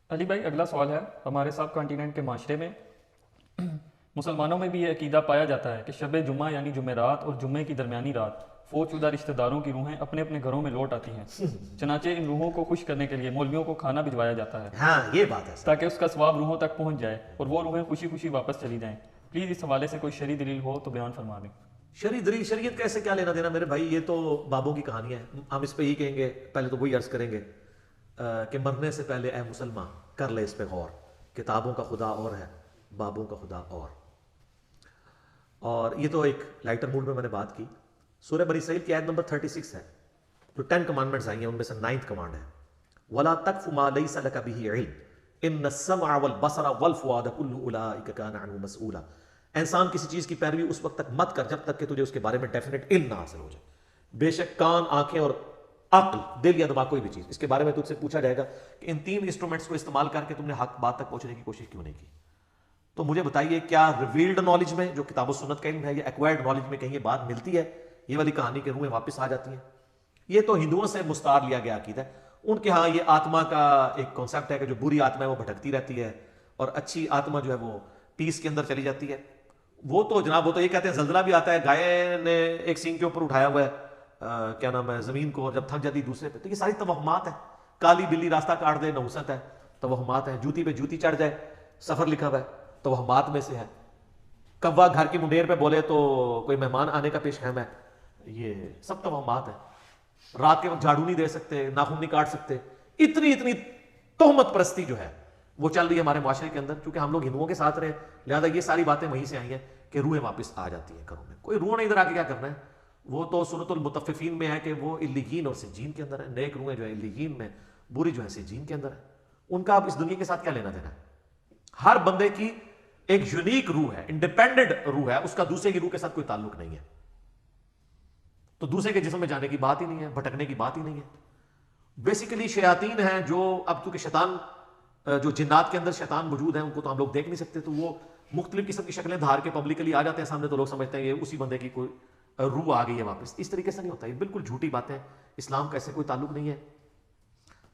علی بھائی، اگلا سوال ہے، ہمارے سب کانٹیننٹ کے معاشرے میں مسلمانوں میں بھی یہ عقیدہ پایا جاتا ہے کہ شب جمعہ یعنی جمعرات اور جمعے کی درمیانی رات فوت شدہ رشتہ داروں کی روحیں اپنے اپنے گھروں میں لوٹ آتی ہیں، چنانچہ ان روحوں کو خوش کرنے کے لیے مولویوں کو کھانا بھجوایا جاتا ہے ہاں یہ بات ہے سر. تاکہ اس کا ثواب روحوں تک پہنچ جائے اور وہ روحیں خوشی خوشی واپس چلی جائیں۔ پلیز اس حوالے سے کوئی شرعی دلیل ہو تو بیان فرما دیں۔ شریعت دلیل شریعت کیسے کیا لینا دینا میرے بھائی، یہ تو بابوں کی کہانی ہے. ہم اس پہ ہی کہیں گے، پہلے تو وہی عرض کریں گے کہ مرنے سے پہلے اے مسلمان کر لے اس پہ غور. کتابوں کا خدا اور ہے، بابوں کا خدا اور یہ تو ایک لائٹر موڈ میں نے بات کی. سورہ بنی اسرائیل کی آیت نمبر 36 ہے، جو 10 کمانڈمنٹس آئی ہیں ان میں سے 9th کمانڈ ہے، وَلَا تَقْفُ مَا لَيْسَ لَكَ بِهِ عِلْمٌ إِنَّ السَّمْعَ وَالْبَصَرَ وَالْفُؤَادَ كُلُّ أُولَٰئِكَ كَانَ عَنْهُ مسؤولا. انسان کسی چیز کی پیروی اس وقت تک مت کر جب تک کہ تجھے اس کے بارے میں ڈیفینیٹ علم نہ حاصل ہو جائے. بے شک کان، آنکھیں اور عقل، دل یا دماغ، کوئی بھی چیز، اس کے بارے میں تجھ سے پوچھا جائے گا کہ ان 3 انسٹرومنٹس کو استعمال کر کے تم نے حق بات تک پہنچنے کی کوشش کیوں نہیں کی. تو مجھے بتائیے، کیا ریویلڈ نالج میں جو کتاب و سنت کا علم ہے یا ایکوائرڈ نالج میں کہیں یہ بات ملتی ہے، یہ والی کہانی کے روحیں واپس آ جاتی ہیں؟ یہ تو ہندوؤں سے مستعار لیا گیا عقیدہ ہے. ان کے ہاں یہ آتما کا ایک کانسیپٹ ہے کہ جو بری آتما ہے وہ بھٹکتی رہتی ہے اور اچھی آتما جو ہے وہ پیس کے اندر چلی جاتی ہے. وہ تو جناب وہ تو یہ کہتے ہیں زلزلہ بھی آتا ہے، گائے نے ایک سینگ کے اوپر اٹھایا ہوا ہے کیا نام ہے زمین کو، اور جب تھک جاتی دوسرے پہ. تو یہ ساری توہمات ہیں. کالی بلی راستہ کاٹ دے، نحوست ہے، توہمات ہے. جوتی پہ جوتی چڑھ جائے، سفر لکھا ہوا ہے، توہمات میں سے ہے. کوا گھر کی منڈیر پہ بولے تو کوئی مہمان آنے کا پیش خیم ہے، یہ سب توہمات ہے. رات کے وقت جھاڑو نہیں دے سکتے، ناخن نہیں کاٹ سکتے. اتنی تہمت پرستی جو ہے وہ چل رہی ہے ہمارے معاشرے کے اندر. چونکہ ہم لوگ ہندوؤں کے ساتھ رہے، لہٰذا یہ ساری باتیں وہیں سے آئی ہیں کہ روحیں واپس آ جاتی ہیں گھروں میں. کوئی روح نہیں ادھر آ کے کیا کرنا ہے. وہ تو سورۃ المطففین میں ہے کہ وہ علیین اور سجین کے اندر ہے. نیک روحیں جو ہے علیین میں، بری جو ہے سجین کے اندر ہے. ان کا اب اس دنیا کے ساتھ کیا لینا دینا ہے؟ ہر بندے کی ایک یونیک روح ہے، انڈیپینڈنٹ روح ہے، اس کا دوسرے کی روح کے ساتھ کوئی تعلق نہیں ہے. تو دوسرے کے جسم میں جانے کی بات ہی نہیں ہے، بھٹکنے کی بات ہی نہیں ہے. بیسیکلی شیاطین ہیں جو اب چونکہ شیطان جو جنات کے اندر شیطان موجود ہیں ان کو تو ہم لوگ دیکھ نہیں سکتے، تو وہ مختلف قسم کی شکلیں دھار کے پبلکلی آ جاتے ہیں سامنے، تو لوگ سمجھتے ہیں یہ اسی بندے کی کوئی روح آ گئی ہے واپس. اس طریقے سے نہیں ہوتا، یہ بالکل جھوٹی باتیں. اسلام کا ایسے کوئی تعلق نہیں ہے.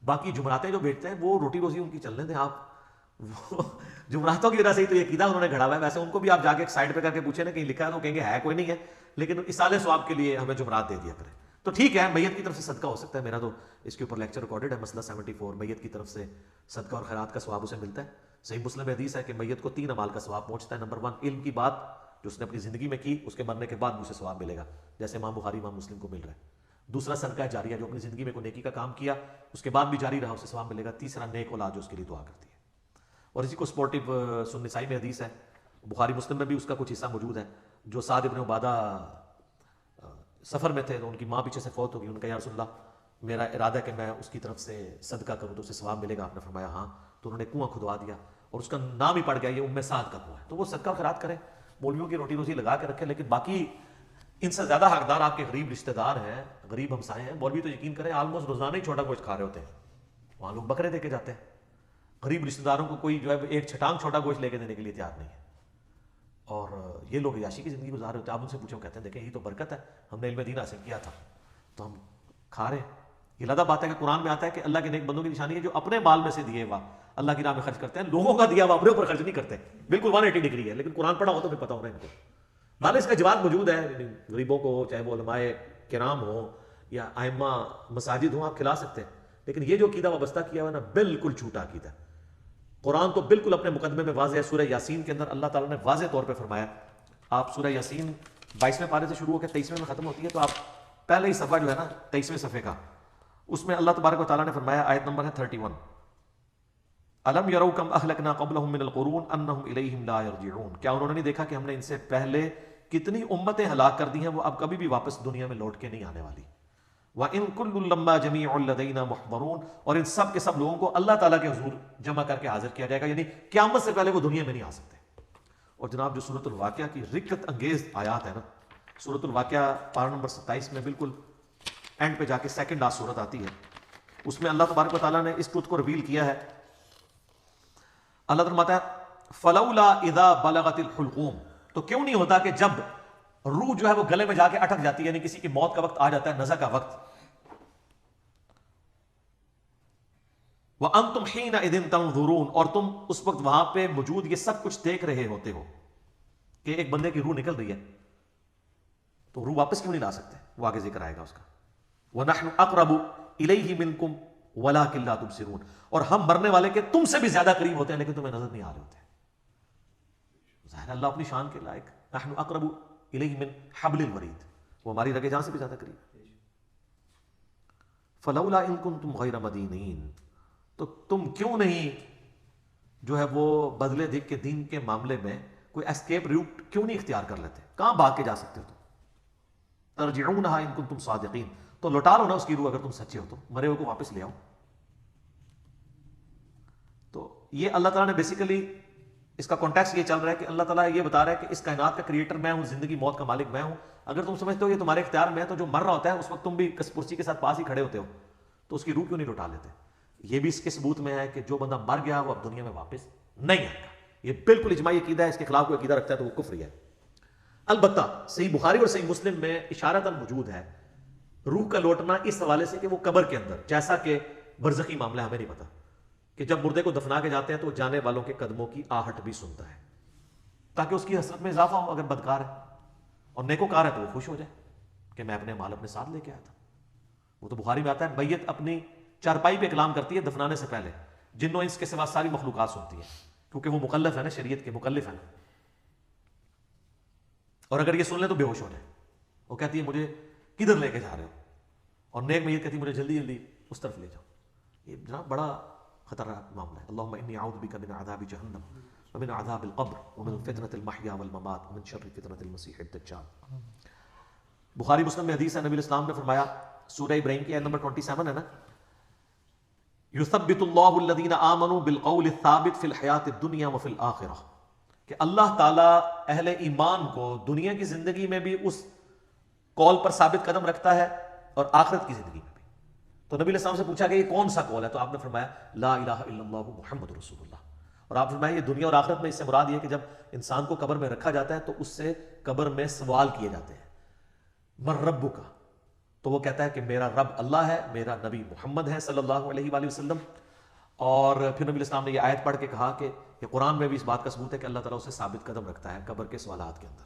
باقی جمعراتیں جو بیچتے ہیں وہ روٹی روزی ان کی چلنے دیں آپ. وہ جمعراتوں کی وجہ سے ہی تو یہ عقیدہ انہوں نے گھڑا ہوا ہے. ویسے ان کو بھی آپ جا کے ایک سائڈ پہ کر کے پوچھیں نا کہیں لکھا ہے تو کہیں گے ہے کوئی نہیں ہے، لیکن اصالہ ثواب کے لیے ہمیں جمعرات دے دیا کریں. تو ٹھیک ہے، میت کی طرف سے صدقہ ہو سکتا ہے. میرا تو اس کے اوپر لیکچر ریکارڈڈ ہے، مسئلہ 74، میت کی طرف سے صدقہ اور خیرات کا ثواب اسے ملتا ہے. صحیح مسلم حدیث ہے کہ میت کو 3 اعمال کا ثواب پہنچتا ہے. نمبر 1 علم کی بات جو اس نے اپنی زندگی میں کی، اس کے مرنے کے بعد بھی اسے ثواب ملے گا، جیسے امام بخاری امام مسلم کو مل رہا ہے. دوسرا صدقہ جاریہ، جو اپنی زندگی میں کوئی نیکی کا کام کیا اس کے بعد بھی جاری رہا، اسے ثواب ملے گا. تیسرا نیک اولاد جو اس کے لیے دعا کرتی ہے. اور اسی کو سپورٹیو سنن نسائی میں حدیث ہے، بخاری مسلم میں بھی اس کا کچھ حصہ موجود ہے. جو سعد ابن عبادہ سفر میں تھے تو ان کی ماں پیچھے سے فوت ہو گئی. ان کا یا رسول اللہ میرا ارادہ ہے کہ میں اس کی طرف سے صدقہ کروں تو اسے ثواب ملے گا. آپ نے فرمایا ہاں. تو انہوں نے کنواں کھدوا دیا اور اس کا نام ہی پڑ گیا، یہ ام سعد کا کنواں ہے. تو وہ صدقہ خیرات کریں، مولویوں کی روٹی روزی لگا کے رکھیں. لیکن باقی ان سے زیادہ حقدار آپ کے غریب رشتہ دار ہیں، غریب ہمسائے ہیں. مولوی تو یقین کریں آلموسٹ روزانہ ہی چھوٹا گوشت کھا رہے ہوتے ہیں، وہاں لوگ بکرے دے کے جاتے ہیں. غریب رشتہ داروں کو کوئی جو ہے ایک چھٹانگ چھوٹا گوشت لے کے دینے کے لیے تیار نہیں ہے. اور یہ لوگ عیاشی کی زندگی گزار رہے ہوتے ہیں. آپ ان سے پوچھیں، کہتے ہیں دیکھیں یہ تو برکت ہے، ہم نے علم دین حاصل کیا تھا تو ہم کھا رہے ہیں. یہ لادہ بات ہے کہ قرآن میں آتا ہے کہ اللہ کے نیک بندوں کی نشانی ہے جو اپنے مال میں سے دیے ہوا اللہ کی راہ میں خرچ کرتے ہیں. لوگوں کا دیا ہوا اپنے اوپر خرچ نہیں کرتے. بالکل 180 ڈگری ہے. لیکن قرآن پڑھا ہو تو پھر پتا ہونا ان کو. بھالے اس کا جواب موجود ہے، غریبوں کو چاہے وہ علماء کرام ہوں یا ائمہ مساجد ہوں آپ کھلا سکتے ہیں. لیکن یہ جو عقیدہ وابستہ کیا ہوا ہے نا، بالکل جھوٹا عقیدہ ہے. قرآن تو بالکل اپنے مقدمے میں واضح ہے. سورہ یاسین کے اندر اللہ تعالیٰ نے واضح طور پہ فرمایا، آپ سورہ یاسین 22ویں پارے سے شروع ہو کے 23ویں میں ختم ہوتی ہے، تو آپ پہلے ہی صفحہ جو ہے نا 23ویں صفحے کا، اس میں اللہ تبارک و تعالیٰ نے فرمایا، آیت نمبر ہے 31، الم یروا کم اہلکنا قبلہم من القرون انہم الیہم لا یرجعون. کیا انہوں نے نہیں دیکھا کہ ہم نے ان سے پہلے کتنی امتیں ہلاک کر دی ہیں، وہ اب کبھی بھی واپس دنیا میں لوٹ کے نہیں آنے والی. وَإِن كُلٌّ لَمَّا جَمِيعٌ لَدَيْنَا مُحْضَرُونَ. اور ان سب کے سب لوگوں کو اللہ تعالیٰ کے حضور جمع کر کے حاضر کیا جائے گا، یعنی قیامت سے پہلے وہ دنیا میں نہیں آ سکتے. اور جناب جو سورۃ الواقعہ کی رکت انگیز آیات ہے نا، سورۃ الواقعہ پارہ نمبر 27 میں بالکل اینڈ پہ جا کے سیکنڈ لاسٹ سورت آتی ہے، اس میں اللہ تبارک و تعالیٰ نے اس ٹروتھ کو ریویل کیا ہے. اللہ فرماتا ہے فلولا اذا بلغت الحلقوم. تو کیوں نہیں ہوتا کہ جب روح جو ہے وہ گلے میں جا کے اٹک جاتی ہے، یعنی کسی کی موت کا وقت آ جاتا ہے، نزع کا وقت. وَأَنْتُمْ حِينَئِذٍ تَنْظُرُونَ، اور تم اس وقت وہاں پہ موجود یہ سب کچھ دیکھ رہے ہوتے ہو کہ ایک بندے کی روح نکل رہی ہے تو روح واپس کیوں نہیں لا سکتے؟ وہ آگے ذکر آئے گا اس کا. وَنَحْنُ أَقْرَبُ إِلَيْهِ مِنْكُمْ وَلَكِنْ لَا تُبْصِرُونَ، اور ہم مرنے والے کے تم سے بھی زیادہ قریب ہوتے ہیں لیکن تمہیں نظر نہیں آ رہے ہوتے. ظاہر اللہ اپنی شان کے لائق. نحن اقرب الیہ من حبل الورید، وہ ہماری رگے جان سے بھی زیادہ قریب. فلولا ان کنتم غیر مدینین، تو تم کیوں نہیں جو ہے وہ بدلے دیکھ کے دین کے معاملے میں کوئی اسکیپ روٹ کیوں نہیں اختیار کر لیتے؟ کہاں بھاگ کے جا سکتے ہو تم؟ ترجعونہا ان کنتم صادقین، تو لوٹا لو نا اس کی روح اگر تم سچے ہو تو، مرے ہوئے کو واپس لے آؤ. تو یہ اللہ تعالیٰ نے بیسیکلی اس کا کانٹیکسٹ یہ چل رہا ہے کہ اللہ تعالیٰ یہ بتا رہا ہے کہ اس کائنات کا کریٹر میں ہوں، زندگی موت کا مالک میں ہوں. اگر تم سمجھتے ہو یہ تمہارے اختیار میں ہے تو جو مر رہا ہوتا ہے اس وقت تم بھی کرسی کے ساتھ پاس ہی کھڑے ہوتے ہو تو اس کی روح کیوں نہیں لوٹا لیتے؟ یہ بھی اس کے ثبوت میں ہے کہ جو بندہ مر گیا وہ اب دنیا میں واپس نہیں آئے گا. یہ بالکل اجماعی عقیدہ ہے، اس کے خلاف کوئی عقیدہ رکھتا ہے تو وہ کفری ہے. البتہ صحیح بخاری اور صحیح مسلم میں اشارتاً موجود ہے روح کا لوٹنا اس حوالے سے کہ وہ قبر کے اندر، جیسا کہ برزخی معاملہ ہمیں نہیں پتا کہ جب مردے کو دفنا کے جاتے ہیں تو وہ جانے والوں کے قدموں کی آہٹ بھی سنتا ہے تاکہ اس کی حسرت میں اضافہ ہو. اگر بدکار ہے اور نیکوکار ہے تو وہ خوش ہو جائے کہ میں اپنے مال اپنے ساتھ لے کے آیا تھا. وہ تو بخاری میں آتا ہے میت اپنی چارپائی پہ کلام کرتی ہے دفنانے سے پہلے، جنوں انس کے سوا ساری مخلوقات سنتی ہے کیونکہ وہ مکلف ہے نا، شریعت کے مکلف ہے نا. اور اگر یہ سن لیں تو بے ہوش ہو جائے. وہ کہتی ہے مجھے کدھر لے کے جا رہے ہو، اور نیک میت کہتی ہے مجھے جلدی جلدی اس طرف لے جاؤ. یہ جناب بڑا خطرناک معاملہ ہے. اللہم انی اعوذ بک من عذاب جہنم ومن عذاب القبر ومن فتنة المحیا والممات ومن شر فتنة المسیح الدجال. بخاری مسلم میں حدیث ہے، نبی الاسلام نے فرمایا، سورہ ابراہیم کی آیت نمبر 27 ہے نا، یثبت اللہ الذین آمنوا بالقول الثابت فی الحیاۃ الدنیا وفی الآخرہ، کہ اللہ تعالیٰ اہل ایمان کو دنیا کی زندگی میں بھی اس قول پر ثابت قدم رکھتا ہے اور آخرت کی زندگی میں بھی. تو نبی علیہ السلام سے پوچھا کہ یہ کون سا قول ہے؟ تو آپ نے فرمایا لا الہ الا اللہ محمد رسول اللہ. اور آپ فرمایا یہ دنیا اور آخرت میں اس سے مراد یہ کہ جب انسان کو قبر میں رکھا جاتا ہے تو اس سے قبر میں سوال کیے جاتے ہیں، من ربک، تو وہ کہتا ہے کہ میرا رب اللہ ہے، میرا نبی محمد ہے صلی اللہ علیہ وآلہ وسلم. اور پھر نبی الاسلام نے یہ آیت پڑھ کے کہا کہ یہ قرآن میں بھی اس بات کا ثبوت ہے کہ اللہ تعالیٰ اسے ثابت قدم رکھتا ہے قبر کے سوالات کے اندر.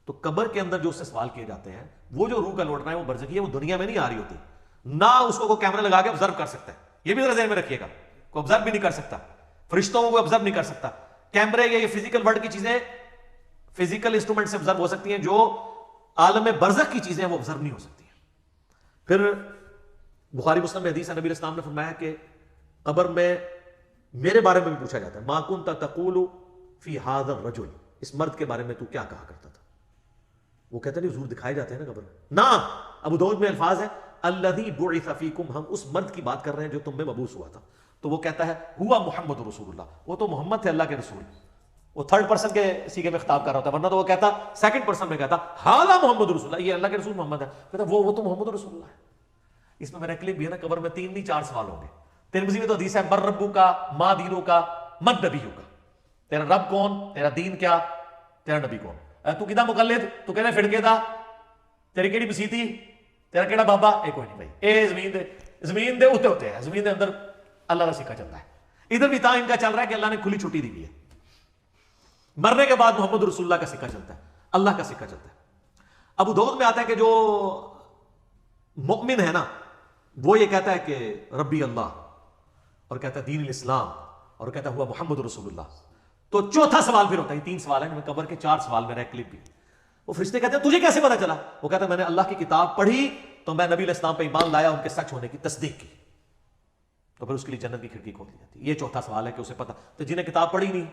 تو قبر کے اندر جو اس سے سوال کیے جاتے ہیں، وہ جو روح کا لوٹنا ہے وہ برزخی ہے، وہ دنیا میں نہیں آ رہی ہوتی. نہ اس کو کیمرہ لگا کے آبزرو کر سکتا ہے، یہ بھی ذرا ذہن میں رکھیے گا. کوئی آبزرو بھی نہیں کر سکتا، فرشتوں کو آبزرو نہیں کر سکتا. کیمرے یا یہ فزیکل ورلڈ کی چیزیں فزیکل انسٹرومنٹ سے آبزرو ہو سکتی ہیں، جو عالم برزخ کی چیزیں وہ آبزرو نہیں ہو سکتی ہیں. پھر بخاری مسلم میں حدیث ہے، نبی الاسلام نے فرمایا کہ قبر میں میرے بارے میں بھی پوچھا جاتا ہے، ما کنت تقول فی ھذا الرجل، اس مرد کے بارے میں تو کیا کہا کرتا تھا؟ وہ کہتے ہیں حضور دکھائے جاتے ہیں نا قبر میں. نہ، ابو داؤد میں الفاظ ہے الذی بعث فیکم، ہم اس مرد کی بات کر رہے ہیں جو تم میں مبعوث ہوا تھا. تو وہ کہتا ہے ہوا محمد رسول اللہ، وہ تو محمد تھے اللہ کے رسول. وہ تھرڈ پرسن کے سیغے میں خطاب کر رہا ہوتا ہے، ورنہ تو وہ کہتا سیکنڈ پرسن میں کہتا ھذا محمد رسول اللہ، یہ اللہ کے رسول محمد ہے. کہتا وہ تو محمد رسول اللہ ہے. اس میں میرا کلپ بھی ہے نا، قبر میں 3 نہیں 4 سوال ہوں گے. ترمذی میں تو حدیث ہے من ربک ما دینک من نبیک، تیرا رب کون، تیرا دین کیا، تیرا نبی کون. تو کدا مقلد، تو کہنا فڑکے دا، تیری کیڑی مسیتی، تیرا کیڑا بابا، اے کوئی نہیں بھائی، اے زمین دے اوتے ہوتے ہیں، زمین دے اندر اللہ کا سکہ چلتا ہے. ادھر بھی ان کا چل رہا ہے کہ اللہ نے کھلی چھٹی دی ہوئی ہے. مرنے کے بعد محمد رسول اللہ کا سکہ چلتا ہے، اللہ کا سکہ چلتا ہے. ابو داؤد میں آتا ہے کہ جو مؤمن ہے نا وہ یہ کہتا ہے کہ ربی اللہ، اور کہتا ہے دین الاسلام، اور کہتا ہے ہوا محمد رسول اللہ. تو چوتھا سوال پھر ہوتا ہے، 3 سوال ہیں قبر کے، 4 سوال میرا کلپ بھی. وہ فرشتے کہتے ہیں تجھے کیسے پتا چلا؟ وہ کہتا ہے میں نے اللہ کی کتاب پڑھی تو میں نبی علیہ السلام پہ ایمان لایا، ان کے سچ ہونے کی تصدیق کی، تو پھر اس کے لیے جنت کی کھڑکی کھول دی جاتی ہے. یہ چوتھا سوال ہے کہ اسے پتا. تو جنہیں کتاب پڑھی نہیں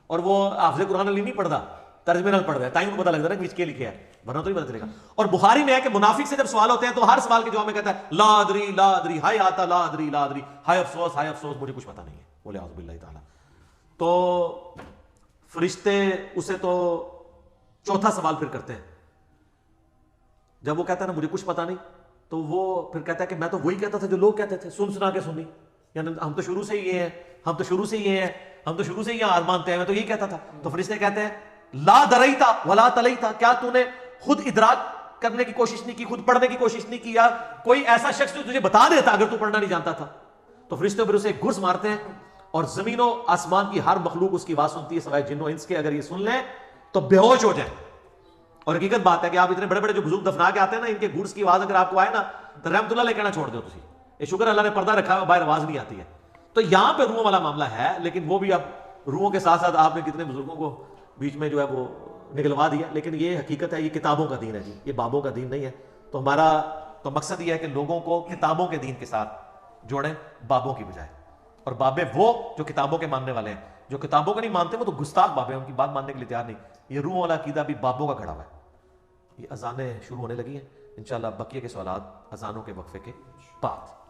اور وہ حافظ قرآن علی نہیں پڑھتا، ترجمے نہ پڑھ رہا ہے، تائیں کو پتا لگتا ہے نا کہ لکھے ہے، ورنہ تو نہیں پتا چلے گا. اور بخاری میں ہے کہ منافق سے جب سوال ہوتے ہیں تو ہر سوال کے جواب میں کہتا ہے لا ادری لا ادری، ہائے آتا لا ادری لا ادری، ہائے افسوس مجھے کچھ پتا نہیں ہے. بولے اعوذ باللہ تعالیٰ. تو فرشتے اسے تو چوتھا سوال پھر کرتے ہیں. جب وہ کہتا ہے نا مجھے کچھ پتا نہیں، تو وہ پھر کہتا ہے کہ میں تو وہی کہتا تھا جو لوگ کہتے تھے، سنا کے سنی، یعنی ہم تو شروع سے ہی یہ ہیں، ہم تو شروع سے یہ ہیں، ہم تو شروع سے یہ مانتے ہیں، میں تو یہی کہتا تھا. تو فرشتے کہتے ہیں لا دریتا ولا تلیتا، کیا تو نے خود ادراک کرنے کی کوشش نہیں کی، خود پڑھنے کی کوشش نہیں کی، یا کوئی ایسا شخص جو تجھے بتا دیتا اگر تو پڑھنا نہیں جانتا تھا. تو فرشتے پھر اسے گرز مارتے ہیں اور زمین و آسمان کی ہر مخلوق اس کی آواز سنتی ہے سوائے جن و انس کے. اگر یہ سن لیں تو بے ہوش ہو جائیں. اور حقیقت بات ہے کہ آپ اتنے بڑے بڑے جو بزرگ دفنا کے آتے ہیں نا, ان کے گرز کی آواز اگر آپ کو آئے نا تو رحمت اللہ لے کہنا چھوڑ دو تسی. یہ شکر اللہ نے پردہ رکھا ہے, باہر آواز نہیں آتی ہے. تو یہاں پہ روحوں والا معاملہ ہے, لیکن وہ بھی اب روحوں کے ساتھ ساتھ آپ نے کتنے بزرگوں کو بیچ میں جو ہے وہ نگلوا دیا. لیکن یہ حقیقت ہے, یہ کتابوں کا دین ہے جی, یہ بابوں کا دین نہیں ہے. تو ہمارا تو مقصد یہ ہے کہ لوگوں کو کتابوں کے دین کے ساتھ جوڑیں بابوں کی بجائے. اور بابے وہ جو کتابوں کے ماننے والے ہیں, جو کتابوں کو نہیں مانتے وہ تو گستاخ بابے ہیں, ان کی بات ماننے کے لیے تیار نہیں. یہ روح والا عقیدہ بھی بابوں کا گھڑا ہوا ہے. یہ اذانیں شروع ہونے لگی ہیں انشاءاللہ. بقیہ کے سوالات اذانوں کے وقفے کے بعد.